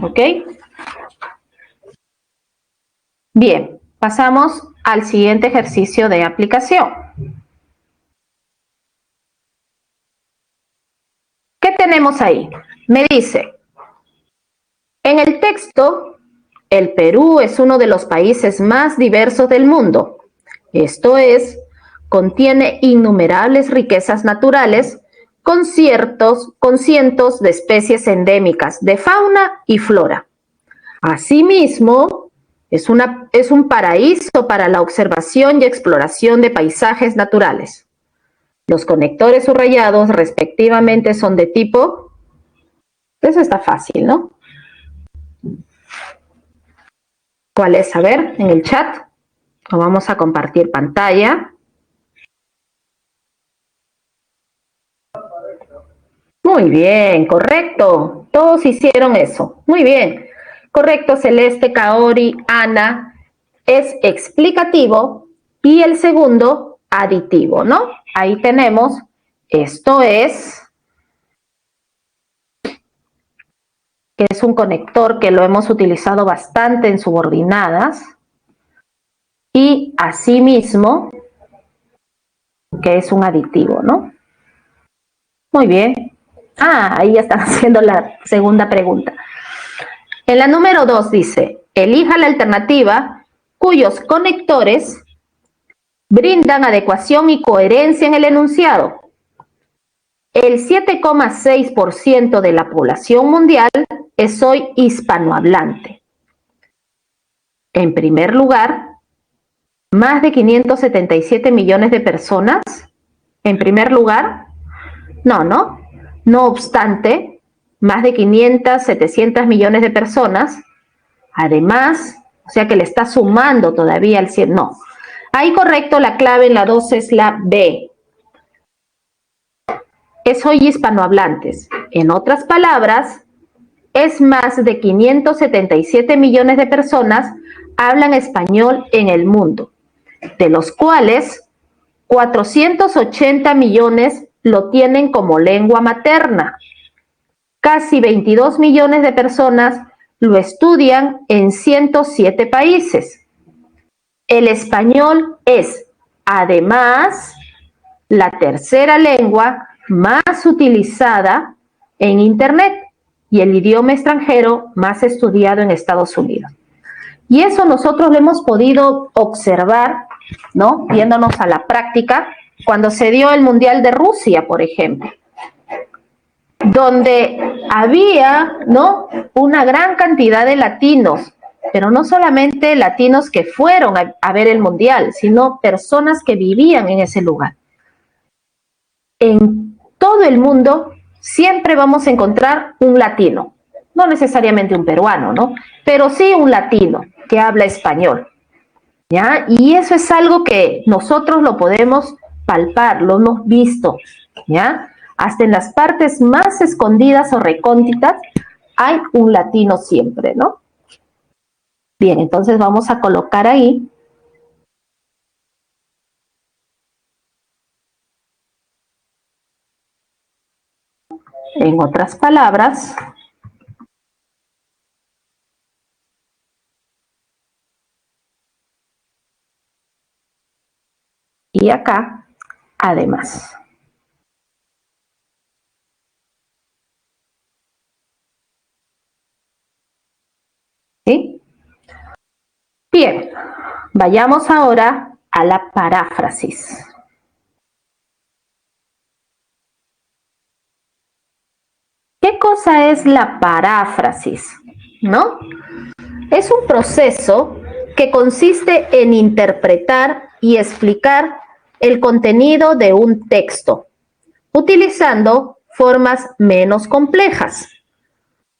¿Ok? Bien, pasamos al siguiente ejercicio de aplicación. ¿Qué tenemos ahí? Me dice, en el texto, el Perú es uno de los países más diversos del mundo. Esto es, contiene innumerables riquezas naturales con cientos de especies endémicas de fauna y flora. Asimismo, es un paraíso para la observación y exploración de paisajes naturales. Los conectores subrayados respectivamente son de tipo... Eso está fácil, ¿no? ¿Cuál es? A ver, en el chat. Lo vamos a compartir pantalla. Muy bien, correcto. Todos hicieron eso. Muy bien. Correcto, Celeste, Kaori, Ana. Es explicativo y el segundo, aditivo, ¿no? Ahí tenemos, esto es, que es un conector que lo hemos utilizado bastante en subordinadas. Y asimismo, que es un aditivo, ¿no? Muy bien. Ah, ahí ya están haciendo la segunda pregunta. En la número 2 dice, elija la alternativa cuyos conectores brindan adecuación y coherencia en el enunciado. El 7,6% de la población mundial es hoy hispanohablante. En primer lugar, más de 577 millones de personas. En primer lugar, no. No obstante, más de 500, 700 millones de personas. Además, o sea que le está sumando todavía al 100. No. Ahí correcto, la clave en la 2 es la B. Es hoy hispanohablantes. En otras palabras, es más de 577 millones de personas hablan español en el mundo, de los cuales 480 millones lo tienen como lengua materna. Casi 22 millones de personas lo estudian en 107 países. El español es, además, la tercera lengua más utilizada en Internet y el idioma extranjero más estudiado en Estados Unidos. Y eso nosotros lo hemos podido observar, ¿no? Viéndonos a la práctica, cuando se dio el Mundial de Rusia, por ejemplo, donde había, ¿no?, una gran cantidad de latinos, pero no solamente latinos que fueron a ver el Mundial, sino personas que vivían en ese lugar. En todo el mundo siempre vamos a encontrar un latino, no necesariamente un peruano, ¿no?, pero sí un latino que habla español, ¿ya? Y eso es algo que nosotros lo podemos palpar, lo hemos visto, ¿ya? Hasta en las partes más escondidas o recónditas hay un latino siempre, ¿no? Bien, entonces vamos a colocar ahí. En otras palabras, y acá, además. ¿Sí? Bien, vayamos ahora a la paráfrasis. ¿Qué cosa es la paráfrasis? ¿No? Es un proceso que consiste en interpretar y explicar el contenido de un texto, utilizando formas menos complejas.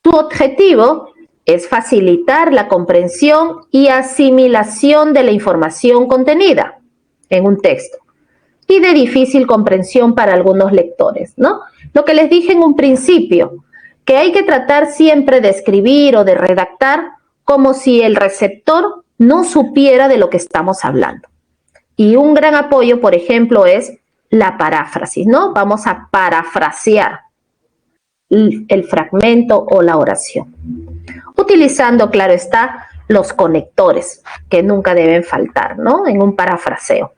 Su objetivo es facilitar la comprensión y asimilación de la información contenida en un texto y de difícil comprensión para algunos lectores, ¿no? Lo que les dije en un principio, que hay que tratar siempre de escribir o de redactar como si el receptor no supiera de lo que estamos hablando. Y un gran apoyo, por ejemplo, es la paráfrasis, ¿no? Vamos a parafrasear el fragmento o la oración. utilizando, claro está, los conectores, que nunca deben faltar, ¿no? En un parafraseo.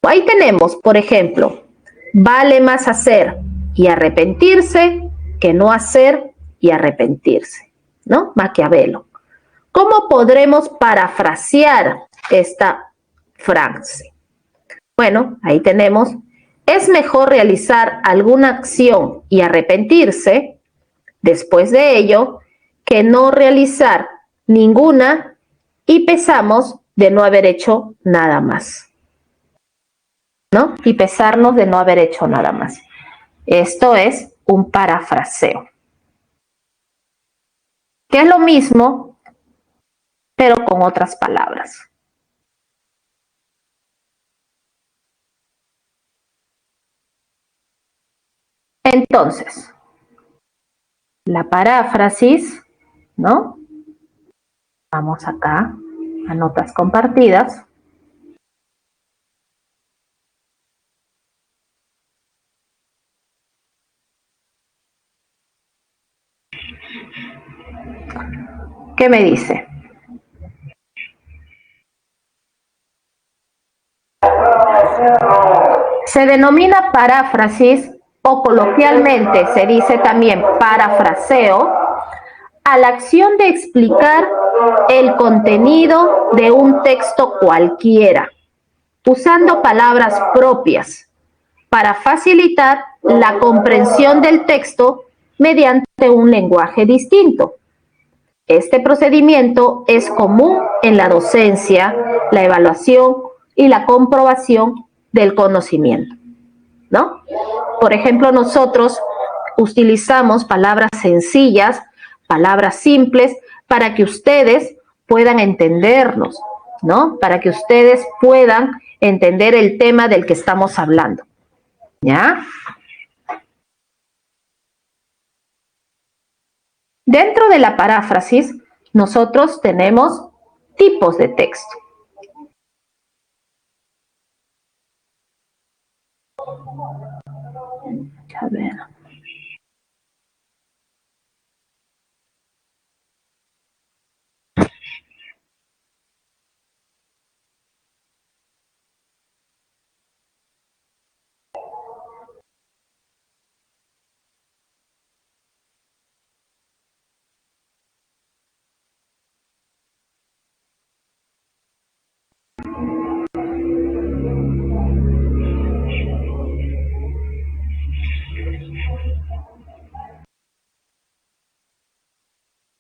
Ahí tenemos, por ejemplo, vale más hacer y arrepentirse que no hacer y arrepentirse, ¿no? Maquiavelo. ¿Cómo podremos parafrasear esta frase? Bueno, ahí tenemos, es mejor realizar alguna acción y arrepentirse después de ello que no realizar ninguna y pesamos de no haber hecho nada más, ¿no? Y pesarnos de no haber hecho nada más. Esto es un parafraseo, que es lo mismo, pero con otras palabras. Entonces, la paráfrasis, ¿no? Vamos acá a notas compartidas. ¿Qué me dice? Se denomina paráfrasis o coloquialmente se dice también parafraseo a la acción de explicar el contenido de un texto cualquiera, usando palabras propias para facilitar la comprensión del texto mediante un lenguaje distinto. Este procedimiento es común en la docencia, la evaluación y la comprobación del conocimiento, ¿no? Por ejemplo, nosotros utilizamos palabras sencillas, palabras simples, para que ustedes puedan entendernos, ¿no? Para que ustedes puedan entender el tema del que estamos hablando, ¿ya? Dentro de la paráfrasis, nosotros tenemos tipos de texto. A ver.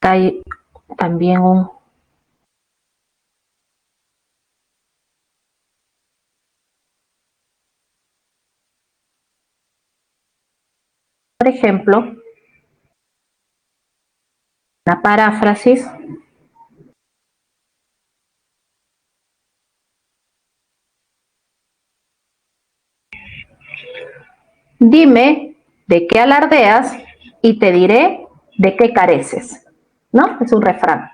Hay también por ejemplo, la paráfrasis dime de qué alardeas y te diré de qué careces, ¿no? Es un refrán.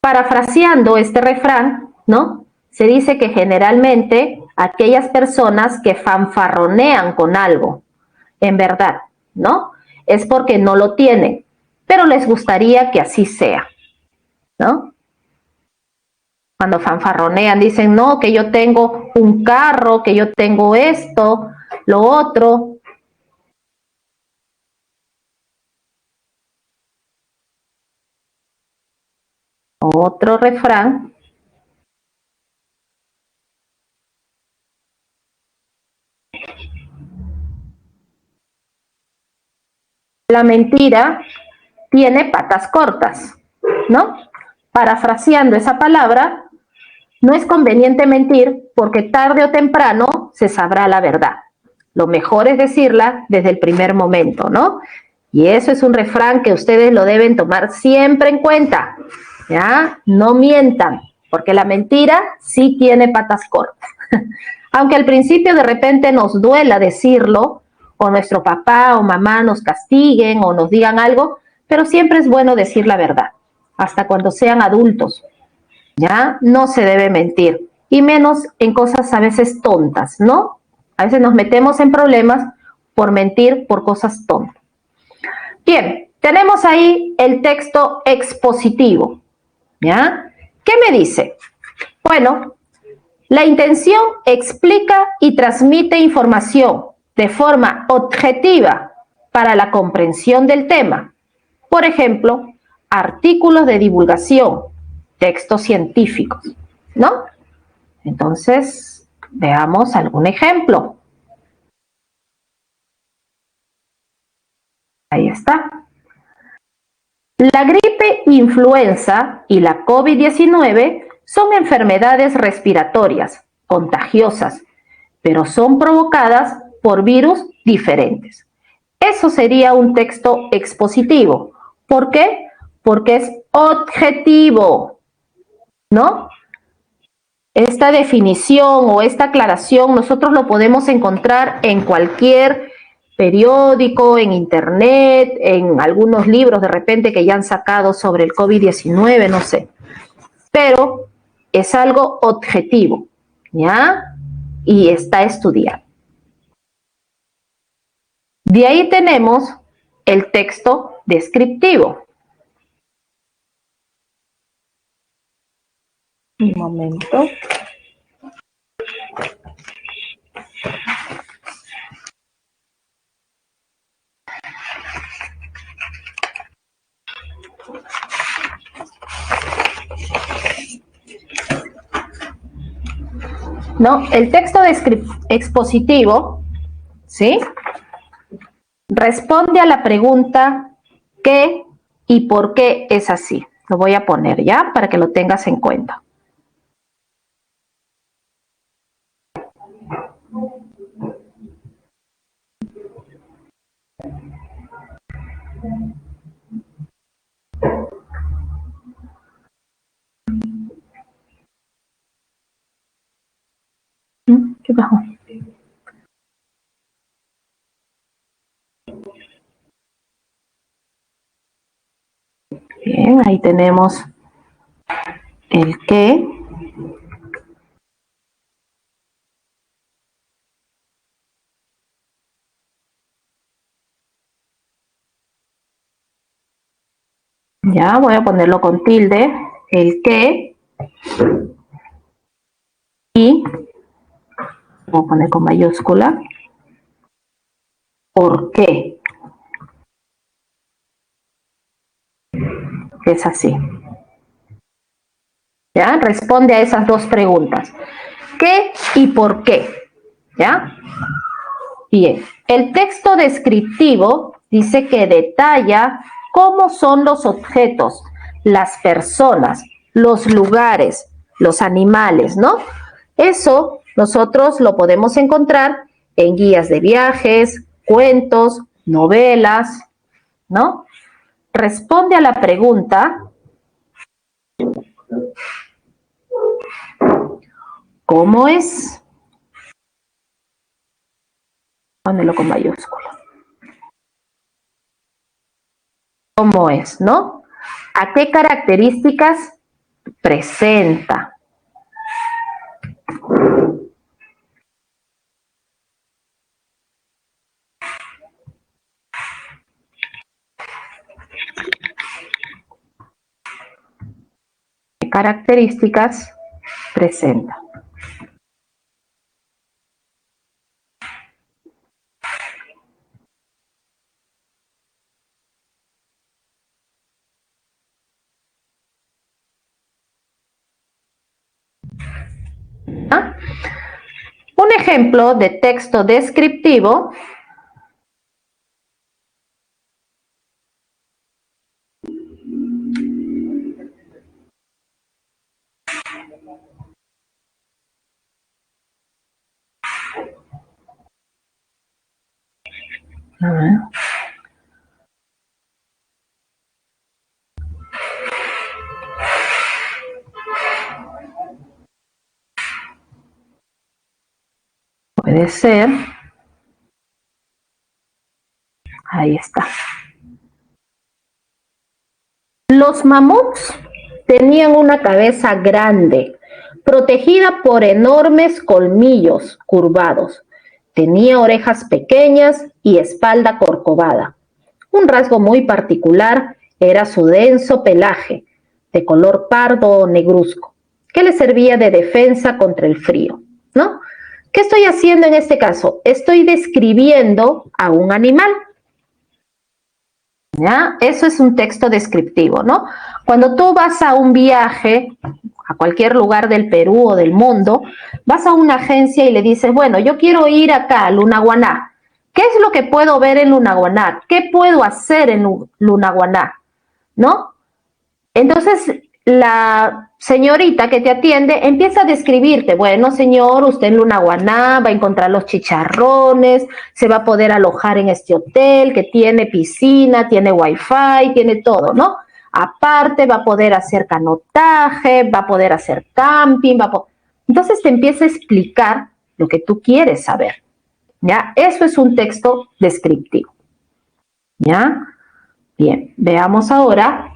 Parafraseando este refrán, ¿no? Se dice que generalmente aquellas personas que fanfarronean con algo, en verdad, ¿no? Es porque no lo tienen, pero les gustaría que así sea, ¿no? Cuando fanfarronean, dicen, no, que yo tengo un carro, que yo tengo esto, lo otro. Otro refrán. La mentira tiene patas cortas, ¿no? Parafraseando esa palabra, no es conveniente mentir porque tarde o temprano se sabrá la verdad. Lo mejor es decirla desde el primer momento, ¿no? Y eso es un refrán que ustedes lo deben tomar siempre en cuenta, ¿ya? No mientan, porque la mentira sí tiene patas cortas. Aunque al principio de repente nos duela decirlo, o nuestro papá o mamá nos castiguen o nos digan algo, pero siempre es bueno decir la verdad, hasta cuando sean adultos, ¿ya? No se debe mentir, y menos en cosas a veces tontas, ¿no? A veces nos metemos en problemas por mentir por cosas tontas. Bien, tenemos ahí el texto expositivo, ¿ya? ¿Qué me dice? Bueno, la intención explica y transmite información de forma objetiva para la comprensión del tema. Por ejemplo, artículos de divulgación, textos científicos, ¿no? Entonces, veamos algún ejemplo. Ahí está. La gripe influenza y la COVID-19 son enfermedades respiratorias, contagiosas, pero son provocadas por virus diferentes. Eso sería un texto expositivo. ¿Por qué? Porque es objetivo, ¿no? Esta definición o esta aclaración nosotros lo podemos encontrar en cualquier periódico, en internet, en algunos libros de repente que ya han sacado sobre el COVID-19, no sé. Pero es algo objetivo, ¿ya? Y está estudiado. De ahí tenemos el texto descriptivo. Un momento. ¿No? El texto expositivo, ¿sí? Responde a la pregunta ¿qué y por qué es así? Lo voy a poner ya para que lo tengas en cuenta. ¿Qué pasó? Bien, ahí tenemos el qué. Ya, voy a ponerlo con tilde, el qué. Y voy a poner con mayúscula. ¿Por qué? Es así. ¿Ya? Responde a esas dos preguntas. ¿Qué y por qué? ¿Ya? Bien. El texto descriptivo dice que detalla cómo son los objetos, las personas, los lugares, los animales, ¿no? Eso nosotros lo podemos encontrar en guías de viajes, cuentos, novelas, ¿no? Responde a la pregunta ¿cómo es? Pónelo con mayúscula. ¿Cómo es, no? ¿A qué características presenta? ¿Qué características presenta? ¿Ah? Un ejemplo de texto descriptivo puede ser, ahí está. Los mamuts tenían una cabeza grande, protegida por enormes colmillos curvados. Tenía orejas pequeñas y espalda corcovada. Un rasgo muy particular era su denso pelaje, de color pardo o negruzco, que le servía de defensa contra el frío, ¿no? ¿Qué estoy haciendo en este caso? Estoy describiendo a un animal. ¿Ya? Eso es un texto descriptivo, ¿no? Cuando tú vas a un viaje a cualquier lugar del Perú o del mundo, vas a una agencia y le dices, bueno, yo quiero ir acá a Lunahuaná. ¿Qué es lo que puedo ver en Lunahuaná? ¿Qué puedo hacer en Lunahuaná? ¿No? Entonces, la señorita que te atiende empieza a describirte, bueno, señor, usted en Lunahuaná va a encontrar los chicharrones, se va a poder alojar en este hotel que tiene piscina, tiene wifi, tiene todo, ¿no? Aparte va a poder hacer canotaje, va a poder hacer camping, entonces te empieza a explicar lo que tú quieres saber, ¿ya? Eso es un texto descriptivo, ¿ya? Bien, veamos ahora.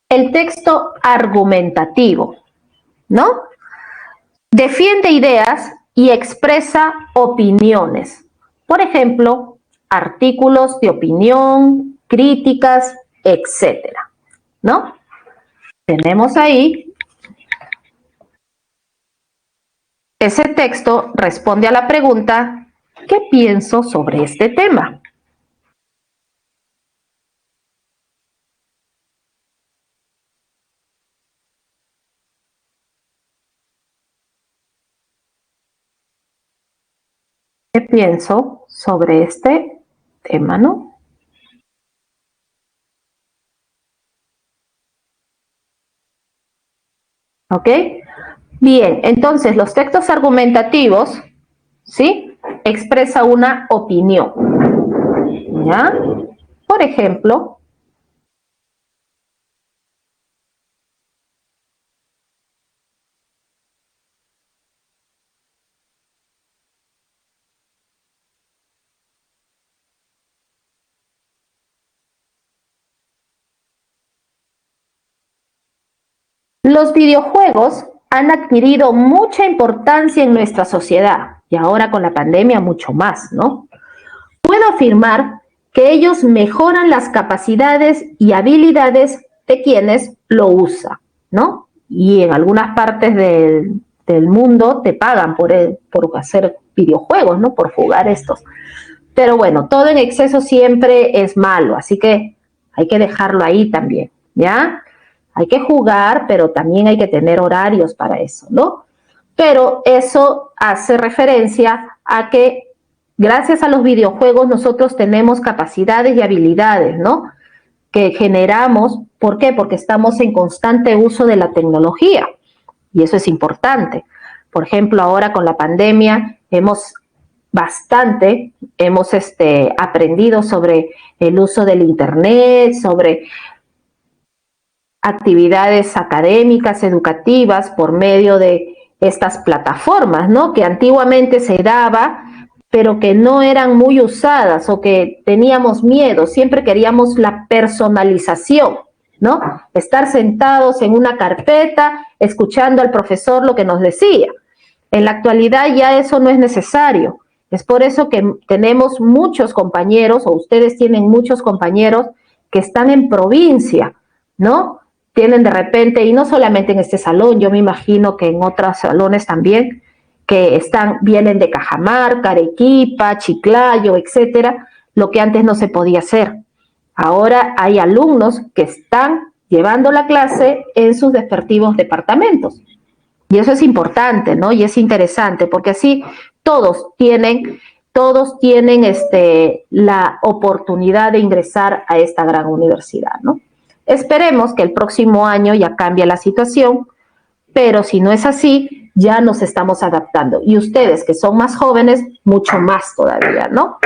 El texto argumentativo, ¿no? Defiende ideas y expresa opiniones. Por ejemplo, artículos de opinión, críticas, etcétera, ¿no? Tenemos ahí, ese texto responde a la pregunta, ¿qué pienso sobre este tema? ¿Qué pienso sobre este tema, no? ¿Ok? Bien, entonces los textos argumentativos, ¿sí? Expresa una opinión, ¿ya? Por ejemplo, los videojuegos han adquirido mucha importancia en nuestra sociedad y ahora con la pandemia mucho más, ¿no? Puedo afirmar que ellos mejoran las capacidades y habilidades de quienes lo usan, ¿no? Y en algunas partes del mundo te pagan por hacer videojuegos, ¿no? Por jugar estos. Pero bueno, todo en exceso siempre es malo, así que hay que dejarlo ahí también, ¿ya? Hay que jugar, pero también hay que tener horarios para eso, ¿no? Pero eso hace referencia a que gracias a los videojuegos nosotros tenemos capacidades y habilidades, ¿no? Que generamos, ¿por qué? Porque estamos en constante uso de la tecnología y eso es importante. Por ejemplo, ahora con la pandemia hemos aprendido sobre el uso del internet, sobre actividades académicas, educativas, por medio de estas plataformas, ¿no? Que antiguamente se daba, pero que no eran muy usadas o que teníamos miedo, siempre queríamos la personalización, ¿no? Estar sentados en una carpeta, escuchando al profesor lo que nos decía. En la actualidad ya eso no es necesario. Es por eso que tenemos muchos compañeros, o ustedes tienen muchos compañeros que están en provincia, ¿no? Tienen de repente, y no solamente en este salón, yo me imagino que en otros salones también, que vienen de Cajamarca, Arequipa, Chiclayo, etcétera, lo que antes no se podía hacer. Ahora hay alumnos que están llevando la clase en sus respectivos departamentos. Y eso es importante, ¿no? Y es interesante, porque así todos tienen la oportunidad de ingresar a esta gran universidad, ¿no? Esperemos que el próximo año ya cambie la situación, pero si no es así, ya nos estamos adaptando. Y ustedes, que son más jóvenes, mucho más todavía, ¿no?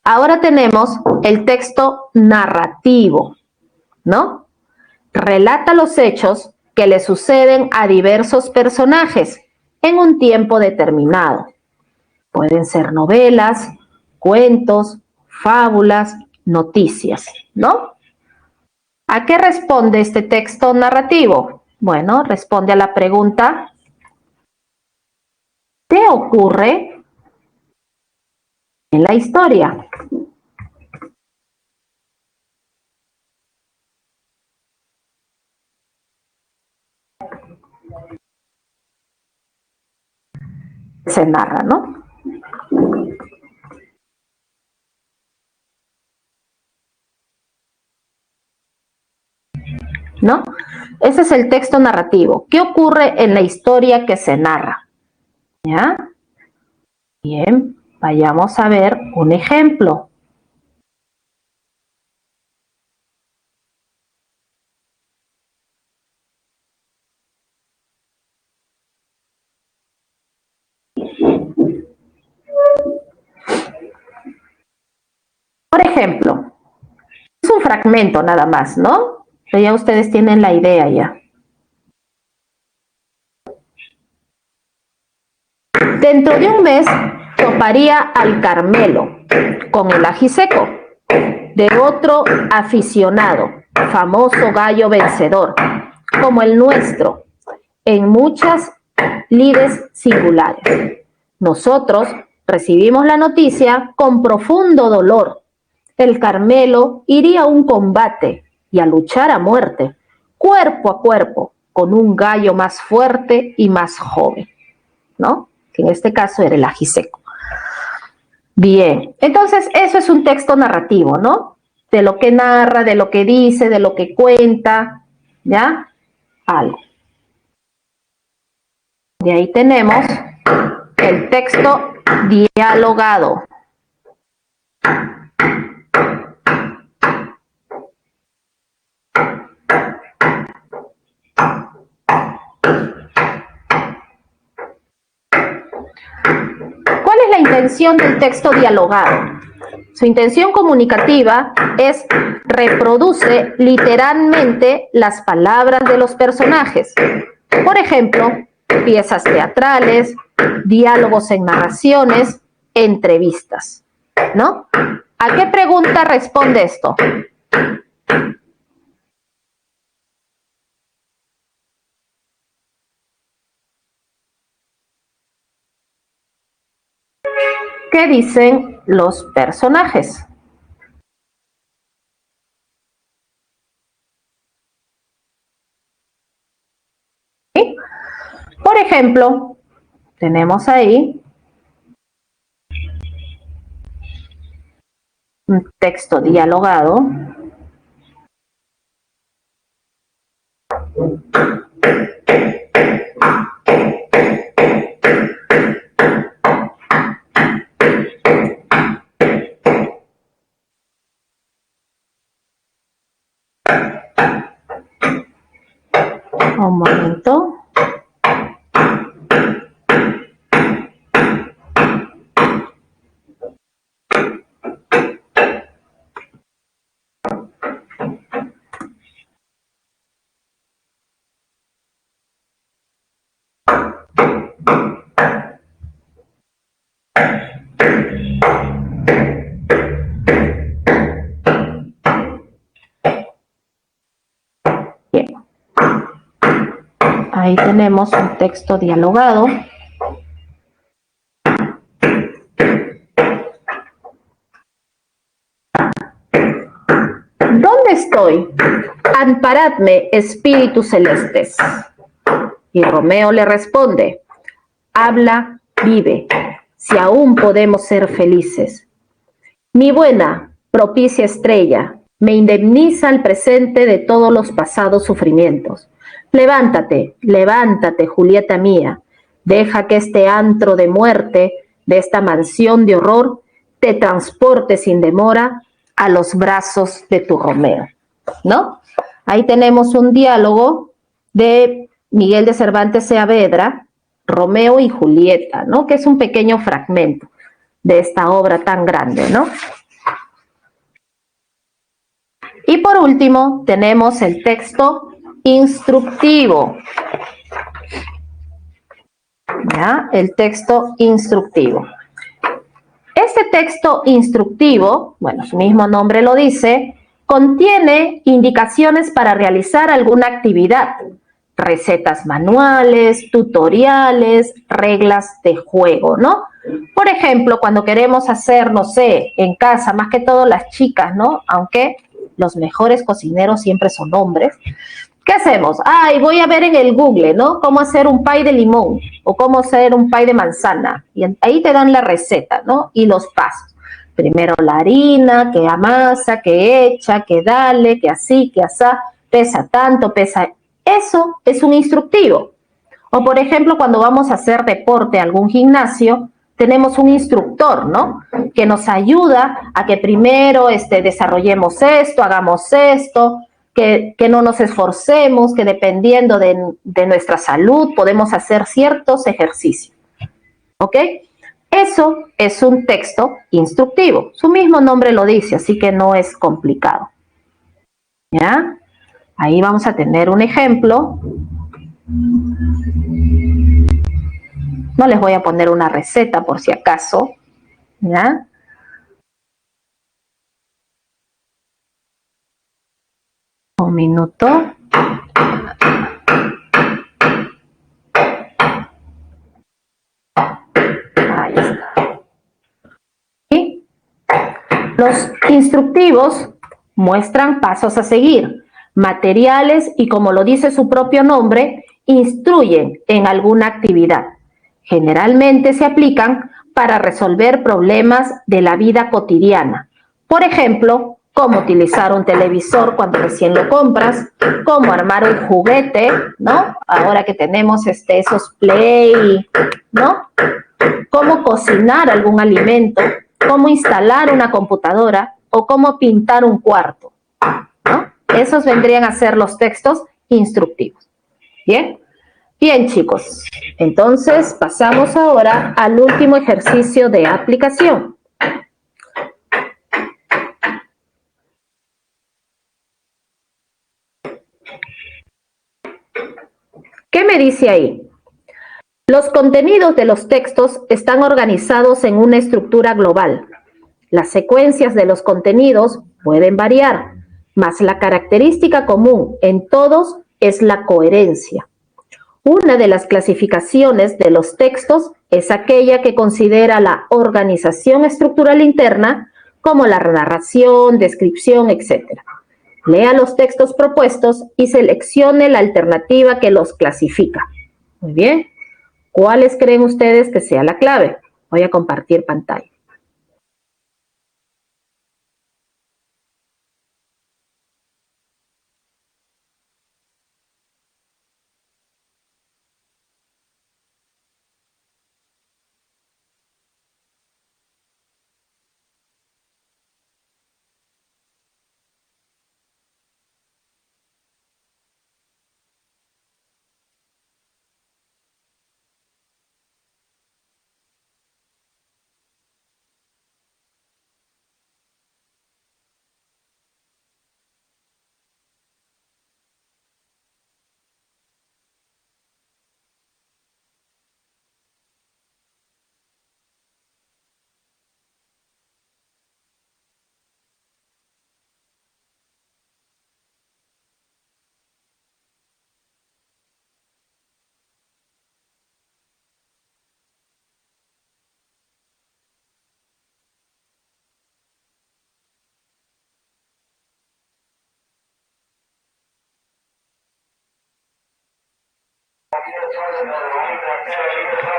Ahora tenemos el texto narrativo, ¿no? Relata los hechos que le suceden a diversos personajes en un tiempo determinado. Pueden ser novelas, cuentos, fábulas, noticias, ¿no? ¿A qué responde este texto narrativo? Bueno, responde a la pregunta, ¿Qué ocurre en la historia? Se narra, ¿no? ¿No? Ese es el texto narrativo. ¿Qué ocurre en la historia que se narra? ¿Ya? Bien, vayamos a ver un ejemplo. Por ejemplo, es un fragmento nada más, ¿no? Pero ya ustedes tienen la idea ya. Dentro de un mes toparía al Carmelo con el ají seco de otro aficionado, famoso gallo vencedor, como el nuestro, en muchas lides singulares. Nosotros recibimos la noticia con profundo dolor. El Carmelo iría a un combate y a luchar a muerte, cuerpo a cuerpo, con un gallo más fuerte y más joven, ¿no? Que en este caso era el ají seco. Bien, entonces eso es un texto narrativo, ¿no? De lo que narra, de lo que dice, de lo que cuenta, ¿ya? Algo. De ahí tenemos el texto dialogado. ¿Cuál es la intención del texto dialogado? Su intención comunicativa es reproduce literalmente las palabras de los personajes. Por ejemplo, piezas teatrales, diálogos en narraciones, entrevistas, ¿no? ¿A qué pregunta responde esto? ¿Qué dicen los personajes? ¿Sí? Por ejemplo, tenemos ahí un texto dialogado. Un momento. Bien. Ahí tenemos un texto dialogado. ¿Dónde estoy? Amparadme, espíritus celestes. Y Romeo le responde, habla, vive, si aún podemos ser felices. Mi buena, propicia estrella, me indemniza el presente de todos los pasados sufrimientos. Levántate, levántate, Julieta mía, deja que este antro de muerte, de esta mansión de horror, te transporte sin demora a los brazos de tu Romeo, ¿no? Ahí tenemos un diálogo de Miguel de Cervantes Saavedra, Romeo y Julieta, ¿no? Que es un pequeño fragmento de esta obra tan grande, ¿no? Y por último, tenemos el texto instructivo. ¿Ya? El texto instructivo. Este texto instructivo, bueno, su mismo nombre lo dice, contiene indicaciones para realizar alguna actividad, recetas manuales, tutoriales, reglas de juego, ¿no? Por ejemplo, cuando queremos hacer, no sé, en casa, más que todo las chicas, ¿no? Aunque los mejores cocineros siempre son hombres. ¿Qué hacemos? Ay, voy a ver en el Google, ¿no? Cómo hacer un pie de limón o cómo hacer un pie de manzana. Y ahí te dan la receta, ¿no? Y los pasos. Primero la harina, que amasa, que echa, que dale, que así, que asá, pesa tanto, pesa. Eso es un instructivo. O por ejemplo, cuando vamos a hacer deporte, algún gimnasio, tenemos un instructor, ¿no? Que nos ayuda a que primero desarrollemos esto, hagamos esto, que no nos esforcemos, que dependiendo de nuestra salud podemos hacer ciertos ejercicios. ¿Ok? Eso es un texto instructivo. Su mismo nombre lo dice, así que no es complicado. ¿Ya? Ahí vamos a tener un ejemplo. No les voy a poner una receta por si acaso. ¿Ya? Un minuto. Ahí está. ¿Sí? Los instructivos muestran pasos a seguir, materiales y, como lo dice su propio nombre, instruyen en alguna actividad. Generalmente se aplican para resolver problemas de la vida cotidiana. Por ejemplo, cómo utilizar un televisor cuando recién lo compras, cómo armar un juguete, ¿no? Ahora que tenemos esos Play, ¿no? Cómo cocinar algún alimento, cómo instalar una computadora o cómo pintar un cuarto, ¿no? Esos vendrían a ser los textos instructivos. ¿Bien? Bien, chicos, entonces pasamos ahora al último ejercicio de aplicación. ¿Qué me dice ahí? Los contenidos de los textos están organizados en una estructura global. Las secuencias de los contenidos pueden variar, mas la característica común en todos es la coherencia. Una de las clasificaciones de los textos es aquella que considera la organización estructural interna como la narración, descripción, etc. Lea los textos propuestos y seleccione la alternativa que los clasifica. Muy bien. ¿Cuáles creen ustedes que sea la clave? Voy a compartir pantalla.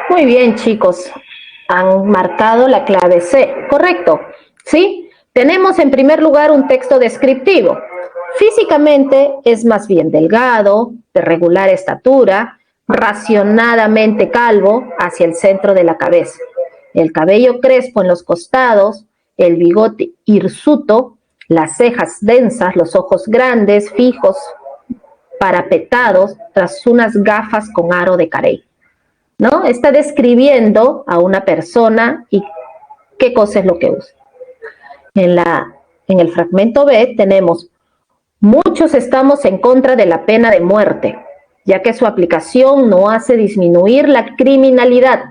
Muy bien, chicos. Han marcado la clave C. Correcto. ¿Sí? Tenemos en primer lugar un texto descriptivo. Físicamente es más bien delgado, de regular estatura, racionadamente calvo hacia el centro de la cabeza. El cabello crespo en los costados, el bigote hirsuto, las cejas densas, los ojos grandes, fijos, parapetados, tras unas gafas con aro de carey, ¿no? Está describiendo a una persona y qué cosa es lo que usa. En el fragmento B tenemos: muchos estamos en contra de la pena de muerte, ya que su aplicación no hace disminuir la criminalidad.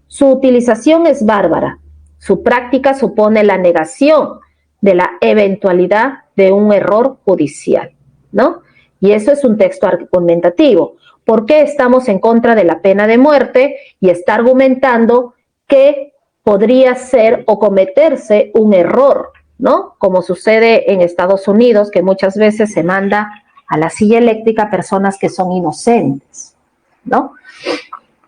Su utilización es bárbara. Su práctica supone la negación de la eventualidad de un error judicial, ¿no? Y eso es un texto argumentativo. por qué estamos en contra de la pena de muerte y está argumentando que podría ser o cometerse un error, ¿no? Como sucede en Estados Unidos, que muchas veces se manda a la silla eléctrica a personas que son inocentes, ¿no?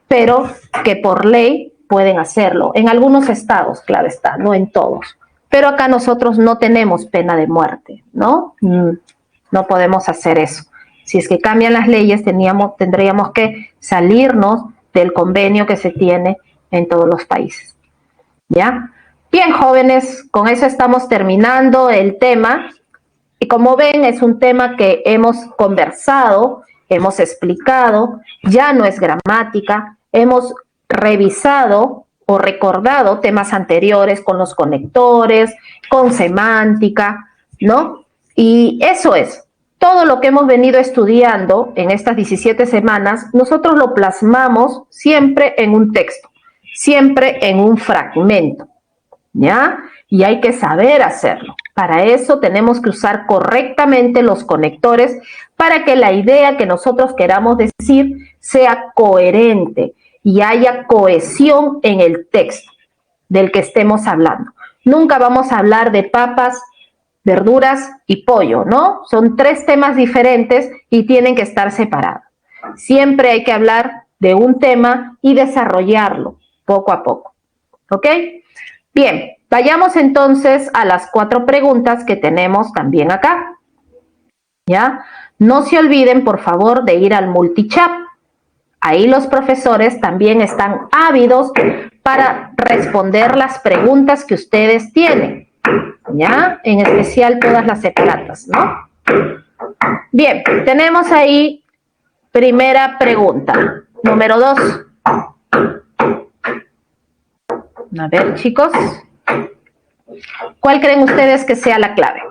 Pero que por ley pueden hacerlo. En algunos estados, claro está, no en todos. Pero acá nosotros no tenemos pena de muerte, ¿no? No podemos hacer eso. Si es que cambian las leyes, tendríamos que salirnos del convenio que se tiene en todos los países. ¿Ya? Bien, jóvenes, con eso estamos terminando el tema. Y como ven, es un tema que hemos conversado, hemos explicado, ya no es gramática, hemos revisado o recordado temas anteriores con los conectores, con semántica, ¿no? Y eso es, todo lo que hemos venido estudiando en estas 17 semanas, nosotros lo plasmamos siempre en un texto, siempre en un fragmento, ¿ya? Y hay que saber hacerlo. Para eso tenemos que usar correctamente los conectores para que la idea que nosotros queramos decir sea coherente y haya cohesión en el texto del que estemos hablando. Nunca vamos a hablar de papas, verduras y pollo, ¿no? Son 3 temas diferentes y tienen que estar separados. Siempre hay que hablar de un tema y desarrollarlo poco a poco, ¿ok? Bien, vayamos entonces a las 4 preguntas que tenemos también acá, ¿ya? No se olviden, por favor, de ir al multichat. Ahí los profesores también están ávidos para responder las preguntas que ustedes tienen, ¿ya? En especial todas las separatas, ¿no? Bien, tenemos ahí primera pregunta. Número 2. A ver, chicos, ¿cuál creen ustedes que sea la clave?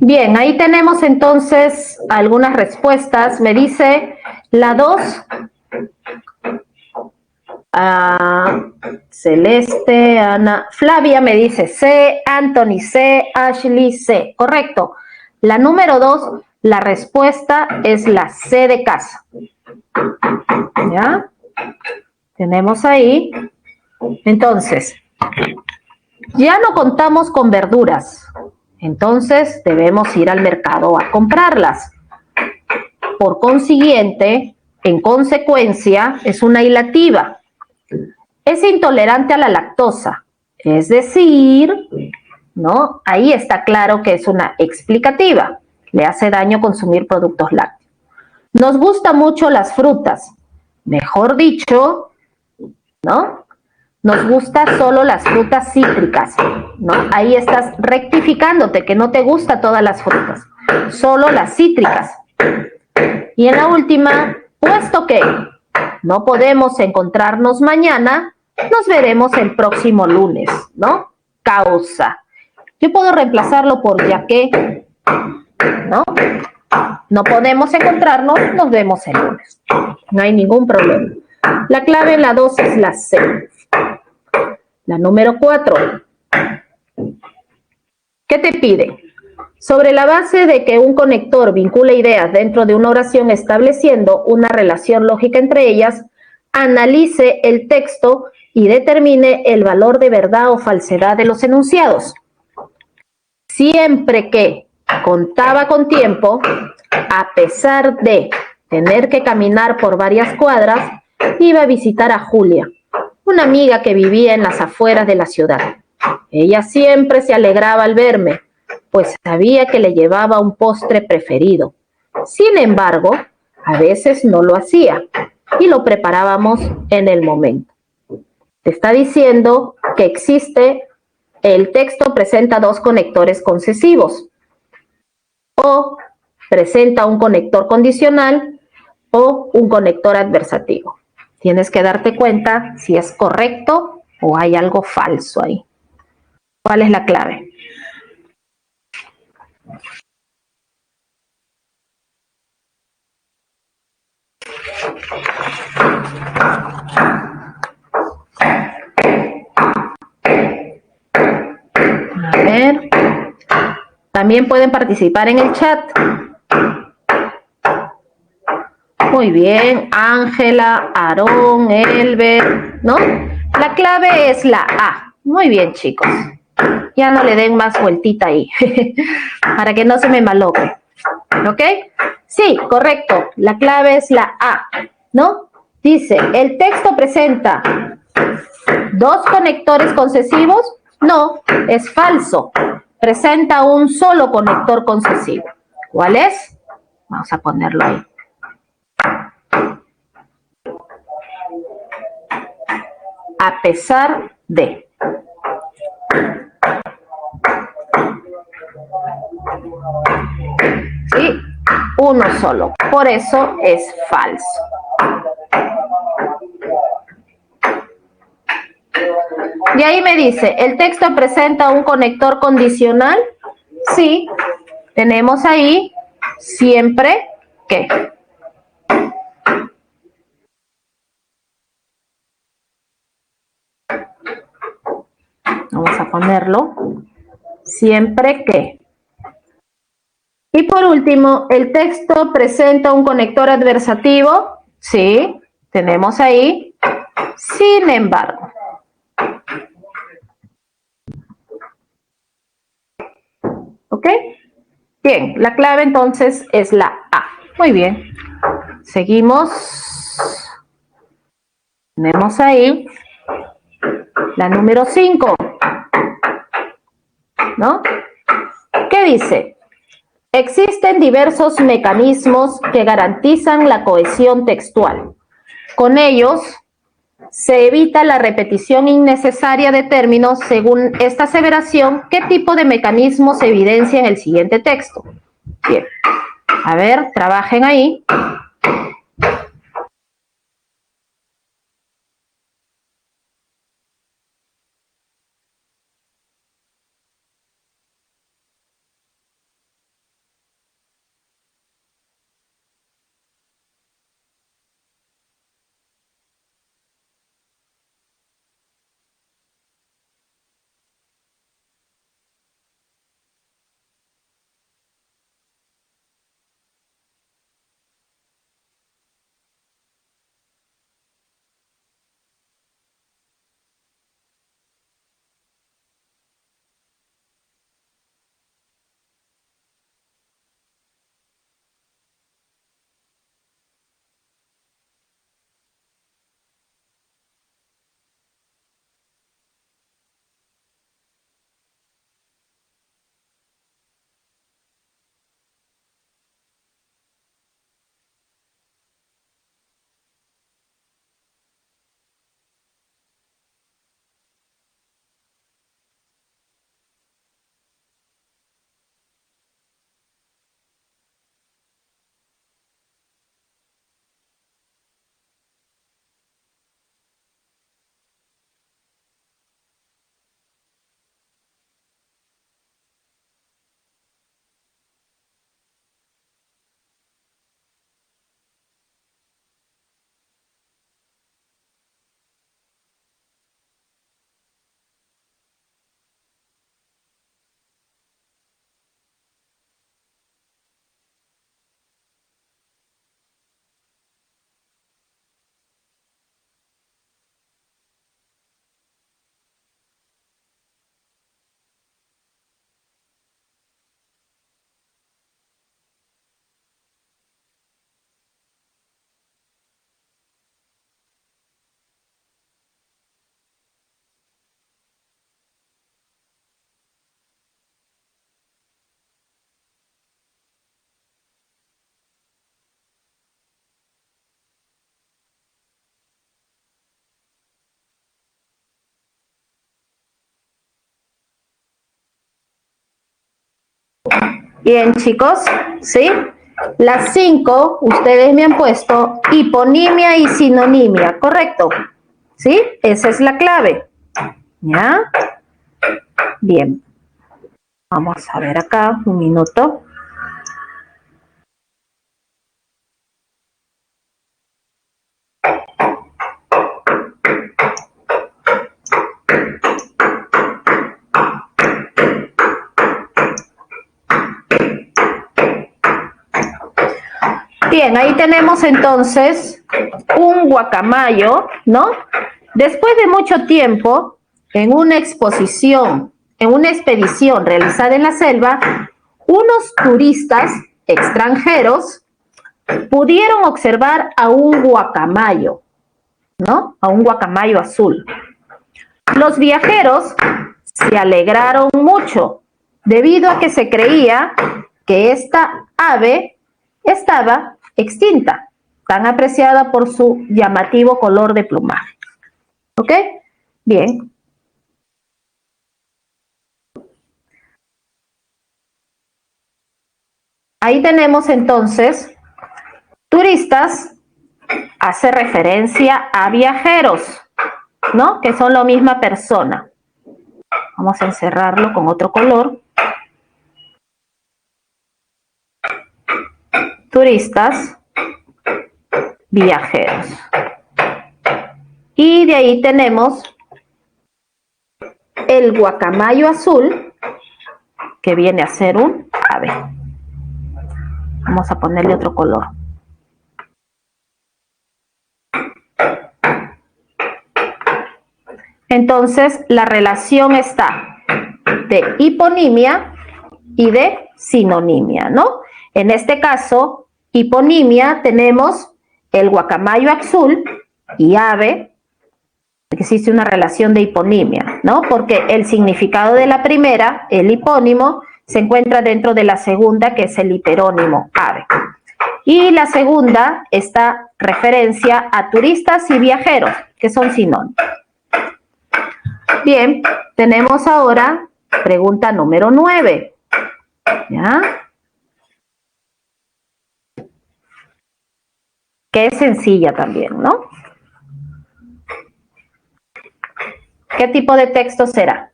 Bien, ahí tenemos entonces algunas respuestas. Me dice la 2, Celeste, Ana, Flavia me dice C, Anthony C, Ashley C. Correcto. La número 2, la respuesta es la C de casa. ¿Ya? Tenemos ahí. Entonces, ya no contamos con verduras. Entonces, debemos ir al mercado a comprarlas. Por consiguiente, en consecuencia, es una hilativa. Es intolerante a la lactosa. Es decir, ¿no? Ahí está claro que es una explicativa. Le hace daño consumir productos lácteos. Nos gustan mucho las frutas. Mejor dicho, ¿no? Nos gustan solo las frutas cítricas, ¿no? Ahí estás rectificándote que no te gustan todas las frutas, solo las cítricas. Y en la última, puesto que no podemos encontrarnos mañana, nos veremos el próximo lunes, ¿no? Causa. Yo puedo reemplazarlo por ya que, ¿no? No podemos encontrarnos, nos vemos el lunes. No hay ningún problema. La clave en la 2 es la C. La número 4. ¿Qué te pide? Sobre la base de que un conector vincula ideas dentro de una oración estableciendo una relación lógica entre ellas, analice el texto y determine el valor de verdad o falsedad de los enunciados. Siempre que contaba con tiempo, a pesar de tener que caminar por varias cuadras, iba a visitar a Julia, una amiga que vivía en las afueras de la ciudad. Ella siempre se alegraba al verme, pues sabía que le llevaba un postre preferido. Sin embargo, a veces no lo hacía y lo preparábamos en el momento. Te está diciendo que el texto presenta dos conectores concesivos, o presenta un conector condicional o un conector adversativo. Tienes que darte cuenta si es correcto o hay algo falso ahí. ¿Cuál es la clave? A ver. También pueden participar en el chat. Muy bien, Ángela, Aarón, Elber, ¿no? La clave es la A. Muy bien, chicos. Ya no le den más vueltita ahí, para que no se me maloque. ¿Ok? Sí, correcto. La clave es la A, ¿no? Dice, ¿el texto presenta dos conectores concesivos? No, es falso. Presenta un solo conector concesivo. ¿Cuál es? Vamos a ponerlo ahí. A pesar de. ¿Sí? Uno solo. Por eso es falso. Y ahí me dice, ¿el texto presenta un conector condicional? Sí, tenemos ahí siempre que. Vamos a ponerlo. Siempre que. Y por último, ¿el texto presenta un conector adversativo? Sí, tenemos ahí. Sin embargo. ¿Ok? Bien, la clave entonces es la A. Muy bien. Seguimos. Tenemos ahí la número 5. ¿No? ¿Qué dice? Existen diversos mecanismos que garantizan la cohesión textual. Con ellos se evita la repetición innecesaria de términos. Según esta aseveración, ¿qué tipo de mecanismo se evidencia en el siguiente texto? Bien, a ver, trabajen ahí. Bien, chicos, ¿sí? Las 5, ustedes me han puesto hiponimia y sinonimia, ¿correcto? ¿Sí? Esa es la clave. ¿Ya? Bien. Vamos a ver acá, un minuto. Bien, ahí tenemos entonces un guacamayo, ¿no? Después de mucho tiempo, en una exposición, en una expedición realizada en la selva, unos turistas extranjeros pudieron observar a un guacamayo, ¿no? A un guacamayo azul. Los viajeros se alegraron mucho debido a que se creía que esta ave estaba extinta, tan apreciada por su llamativo color de plumaje. ¿Ok? Bien. Ahí tenemos entonces, turistas hace referencia a viajeros, ¿no? Que son la misma persona. Vamos a encerrarlo con otro color. Turistas, viajeros. Y de ahí tenemos el guacamayo azul, que viene a ser un ave. Vamos a ponerle otro color. Entonces, la relación está de hiponimia y de sinonimia, ¿no? En este caso, hiponimia tenemos el guacamayo azul y ave, existe una relación de hiponimia, ¿no? Porque el significado de la primera, el hipónimo, se encuentra dentro de la segunda, que es el hiperónimo, ave. Y la segunda está referencia a turistas y viajeros, que son sinónimos. Bien, tenemos ahora pregunta número 9. ¿Ya? Que es sencilla también, ¿no? ¿Qué tipo de texto será?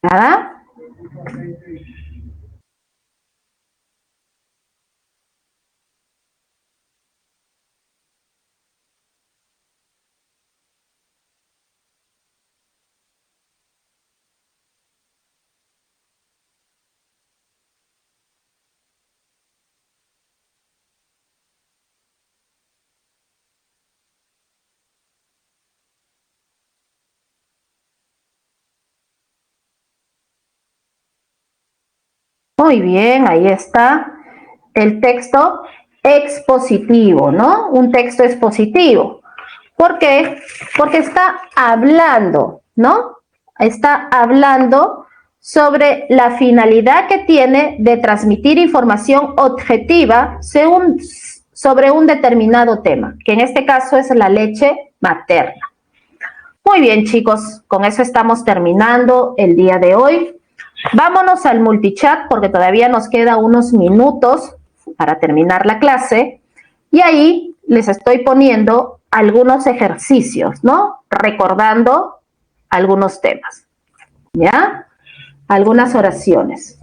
¿Nada? Muy bien, ahí está el texto expositivo, ¿no? Un texto expositivo. ¿Por qué? Porque está hablando, ¿no? Está hablando sobre la finalidad que tiene de transmitir información objetiva sobre un determinado tema, que en este caso es la leche materna. Muy bien, chicos, con eso estamos terminando el día de hoy. Vámonos al multichat porque todavía nos queda unos minutos para terminar la clase y ahí les estoy poniendo algunos ejercicios, ¿no? Recordando algunos temas, ¿ya? Algunas oraciones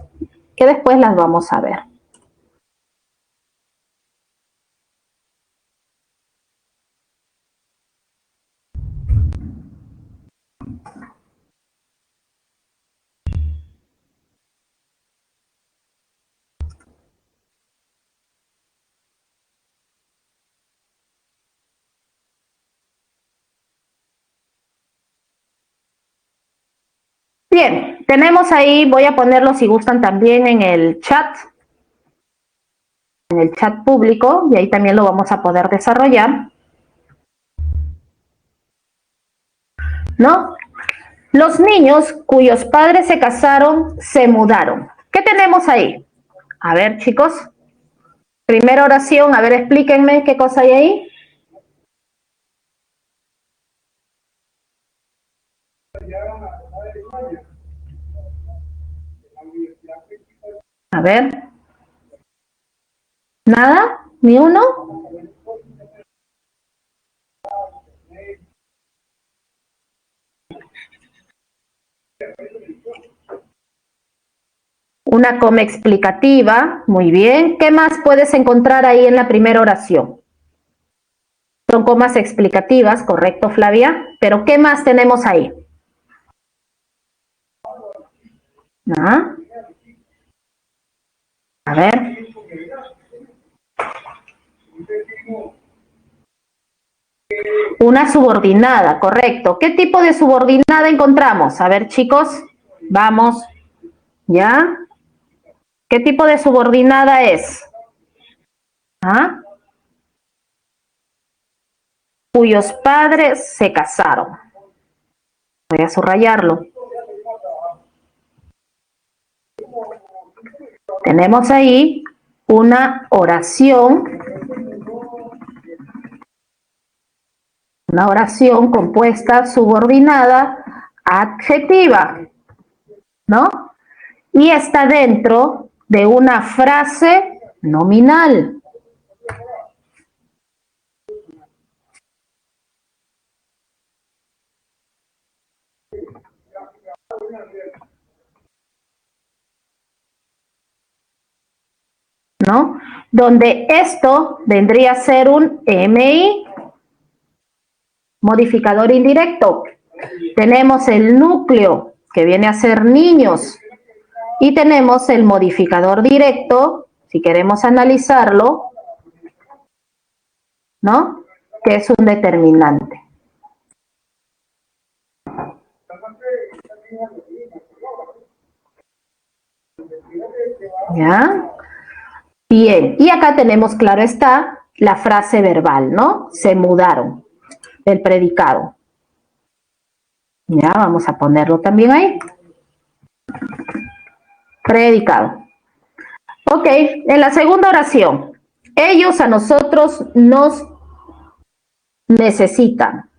que después las vamos a ver. Bien, tenemos ahí, voy a ponerlo si gustan también en el chat público, y ahí también lo vamos a poder desarrollar. ¿no? Los niños cuyos padres se casaron se mudaron. ¿Qué tenemos ahí? A ver, chicos. Primera oración, a ver, explíquenme qué cosa hay ahí. A ver. ¿Nada? ¿Ni uno? Una coma explicativa, muy bien. ¿Qué más puedes encontrar ahí en la primera oración? Son comas explicativas, correcto, Flavia. Pero ¿qué más tenemos ahí? ¿Ah? A ver. Una subordinada, correcto. ¿Qué tipo de subordinada encontramos? A ver, chicos, vamos. ¿Ya? ¿Qué tipo de subordinada es? ¿Ah? Cuyos padres se casaron. Voy a subrayarlo. Tenemos ahí una oración compuesta subordinada adjetiva, ¿no? Y está dentro de una frase nominal. ¿No? Donde esto vendría a ser un MI, modificador indirecto. Tenemos el núcleo, que viene a ser niños, y tenemos el modificador directo, si queremos analizarlo, ¿no? Que es un determinante. ¿Ya? Bien, y acá tenemos, claro está, la frase verbal, ¿no? Se mudaron, el predicado. Ya, vamos a ponerlo también ahí. Predicado. Ok, en la segunda oración. Ellos a nosotros nos necesitan.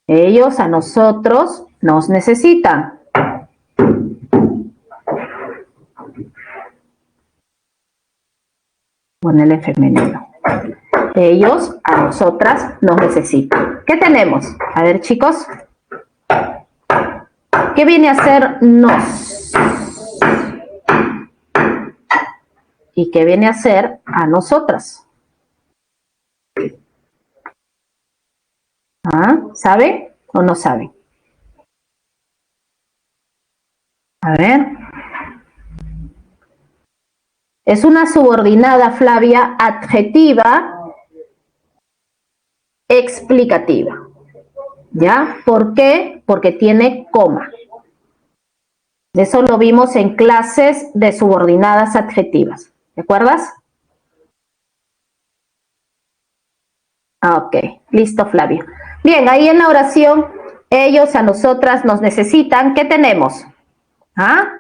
Ellos a nosotros nos necesitan. Ponele femenino. Ellos a nosotras nos necesitan. ¿Qué tenemos? A ver, chicos. ¿Qué viene a ser nos? ¿Y qué viene a ser a nosotras? ¿Ah? ¿Sabe o no sabe? A ver. Es una subordinada, Flavia, adjetiva explicativa. ¿Ya? ¿Por qué? Porque tiene coma. Eso lo vimos en clases de subordinadas adjetivas. ¿Te acuerdas? Ok, listo, Flavio. Bien, ahí en la oración, ellos a nosotras nos necesitan. ¿Qué tenemos? ¿Ah?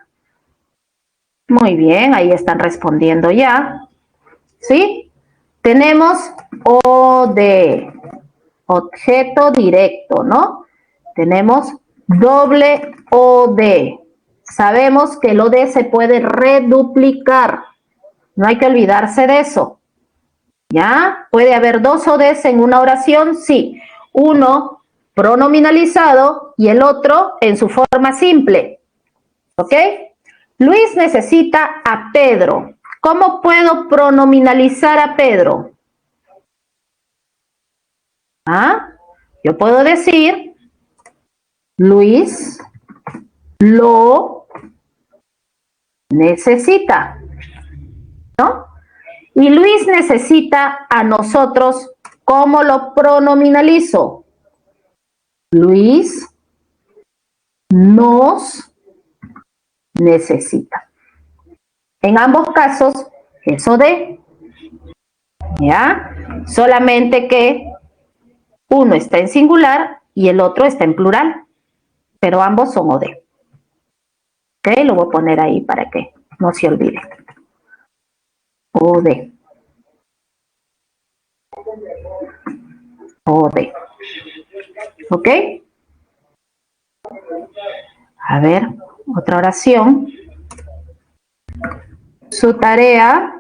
Muy bien, ahí están respondiendo ya. ¿Sí? Tenemos OD, objeto directo, ¿no? Tenemos doble OD. Sabemos que el OD se puede reduplicar. No hay que olvidarse de eso. ¿Ya? ¿Puede haber dos ODs en una oración? Sí. Uno pronominalizado y el otro en su forma simple. ¿Ok? Luis necesita a Pedro. ¿Cómo puedo pronominalizar a Pedro? ¿Ah? Yo puedo decir Luis lo necesita, ¿no? Y Luis necesita a nosotros, ¿cómo lo pronominalizo? Luis nos necesita. En ambos casos, eso de, ¿ya? Solamente que Uno está en singular y el otro está en plural, pero ambos son OD. Ok, lo voy a poner ahí para que no se olvide. OD. OD. ¿Ok? A ver, otra oración. Su tarea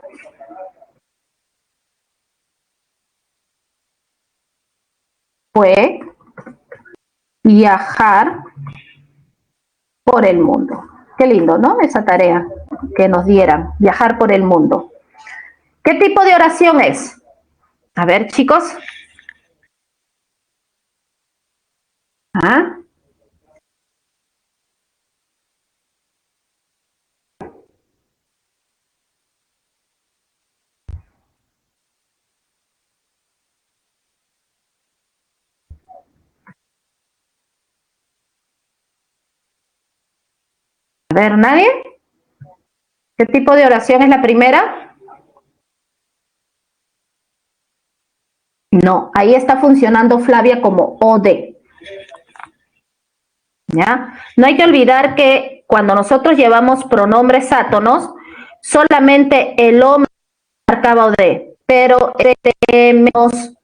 fue viajar por el mundo. Qué lindo, ¿no? Esa tarea que nos dieran, viajar por el mundo. ¿Qué tipo de oración es? A ver, chicos. ¿Ah? A ver, ¿nadie? ¿Qué tipo de oración es la primera? No, ahí está funcionando Flavia como OD. ¿Ya? No hay que olvidar que cuando nosotros llevamos pronombres átonos, solamente el hombre marcaba OD, pero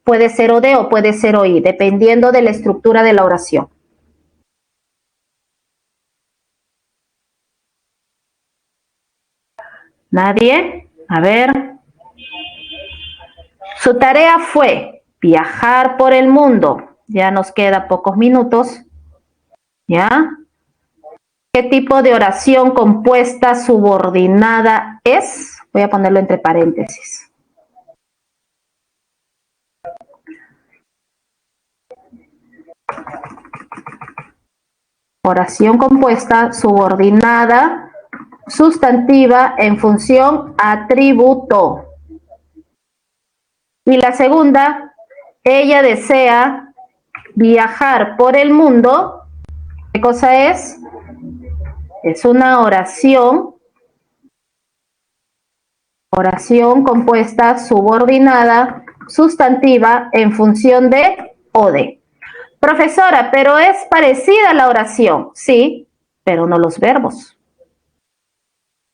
puede ser OD o puede ser OI, dependiendo de la estructura de la oración. ¿Nadie? A ver. Su tarea fue viajar por el mundo. Ya nos queda pocos minutos. ¿Ya? ¿Qué tipo de oración compuesta subordinada es? Voy a ponerlo entre paréntesis. Oración compuesta subordinada sustantiva en función atributo. Y la segunda, ella desea viajar por el mundo. ¿Qué cosa es? Es una oración compuesta subordinada sustantiva en función de OD. Profesora, pero es parecida a la oración. Sí, pero no los verbos.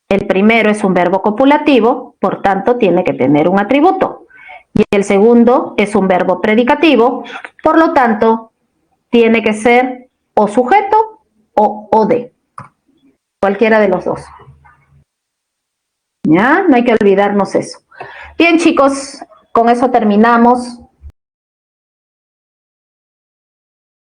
El primero es un verbo copulativo, por tanto tiene que tener un atributo. Y el segundo es un verbo predicativo, por lo tanto tiene que ser o sujeto o OD. Cualquiera de los dos. ¿Ya? No hay que olvidarnos eso. Bien, chicos, con eso terminamos.